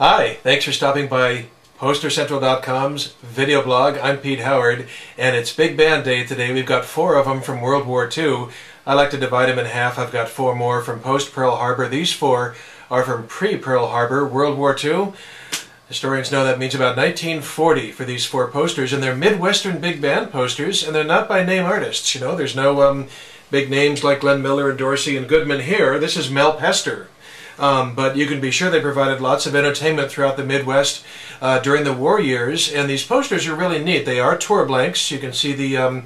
Hi, thanks for stopping by PosterCentral.com's video blog. I'm Pete Howard, and it's Big Band Day today. We've got 4 of them from World War II. I like to divide them in half. I've got 4 more from post-Pearl Harbor. These 4 are from pre-Pearl Harbor, World War II. Historians know that means about 1940 for these 4 posters, and they're Midwestern big band posters, and they're not by name artists. You know, there's no big names like Glenn Miller and Dorsey and Goodman here. This is Mel Pester. But you can be sure they provided lots of entertainment throughout the Midwest during the war years, and these posters are really neat. They are tour blanks. You can see the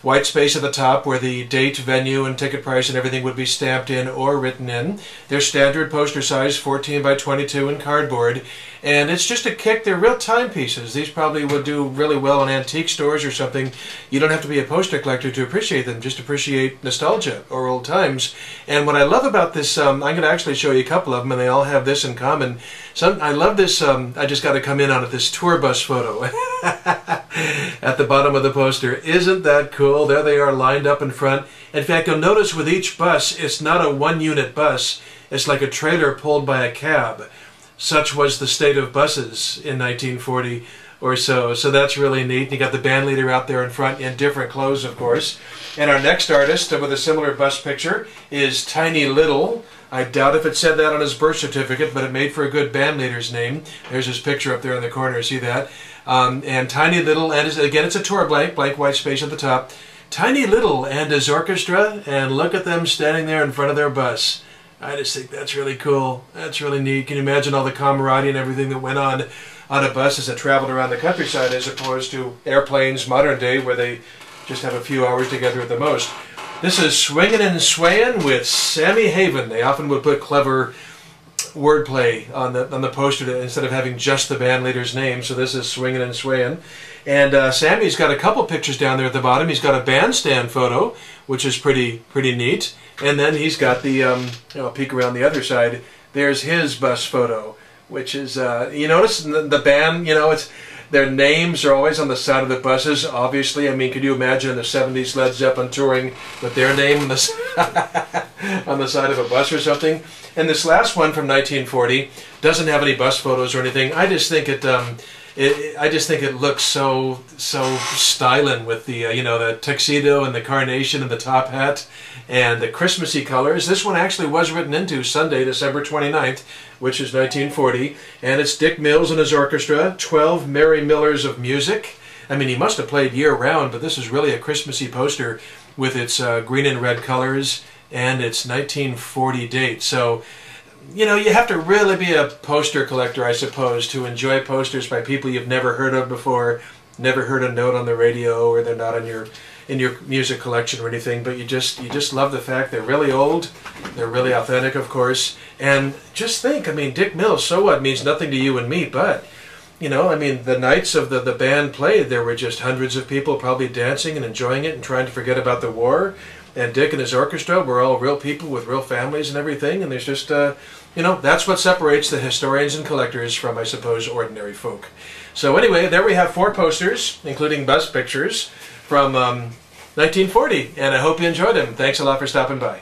white space at the top where the date, venue, and ticket price and everything would be stamped in or written in. They're standard poster size, 14 by 22 in cardboard, and it's just a kick. They're real timepieces. These probably would do really well in antique stores or something. You don't have to be a poster collector to appreciate them, just appreciate nostalgia or old times. And what I love about this, I'm going to actually show you a couple of them, and they all have this in common. I love this, I just got to come in on it, this tour bus photo at the bottom of the poster. Isn't that cool? There they are lined up in front. In fact, you'll notice with each bus, it's not a one-unit bus. It's like a trailer pulled by a cab. Such was the state of buses in 1940 or so. So that's really neat. You got the band leader out there in front in different clothes, of course. And our next artist with a similar bus picture is Tiny Little. I doubt if it said that on his birth certificate, but it made for a good band leader's name. There's his picture up there in the corner. See that? And Tiny Little, and again, it's a tour blank white space at the top. Tiny Little and his orchestra, and look at them standing there in front of their bus. I just think that's really cool. That's really neat. Can you imagine all the camaraderie and everything that went on a bus as it traveled around the countryside, as opposed to airplanes modern day where they just have a few hours together at the most. This is Swingin' and Swayin' with Sammy Haven. They often would put clever wordplay on the poster instead of having just the band leader's name. So this is Swingin' and Swayin'. And Sammy's got a couple pictures down there at the bottom. He's got a bandstand photo, which is pretty neat. And then he's got the, I'll peek around the other side. There's his bus photo, which is, you notice the band, you know, their names are always on the side of the buses, obviously. I mean, could you imagine in the 70s Led Zeppelin touring with their name on the, on the side of a bus or something? And this last one from 1940 doesn't have any bus photos or anything. I just think it looks so styling with the you know, the tuxedo and the carnation and the top hat and the Christmassy colors. This one actually was written into Sunday, December 29th, which is 1940, and it's Dick Mills and his orchestra, 12 Merry Millers of music. I mean, he must have played year-round, but this is really a Christmassy poster with its green and red colors and its 1940 date. So, you know, you have to really be a poster collector, I suppose, to enjoy posters by people you've never heard of before, never heard a note on the radio, or they're not in your music collection or anything. But you just love the fact they're really old, they're really authentic, of course. And just think, I mean, Dick Mills, so what, means nothing to you and me, but you know, I mean, the nights of the band played, there were just hundreds of people probably dancing and enjoying it and trying to forget about the war. And Dick and his orchestra were all real people with real families and everything. And there's just, you know, that's what separates the historians and collectors from, I suppose, ordinary folk. So anyway, there we have 4 posters, including bus pictures, from 1940. And I hope you enjoyed them. Thanks a lot for stopping by.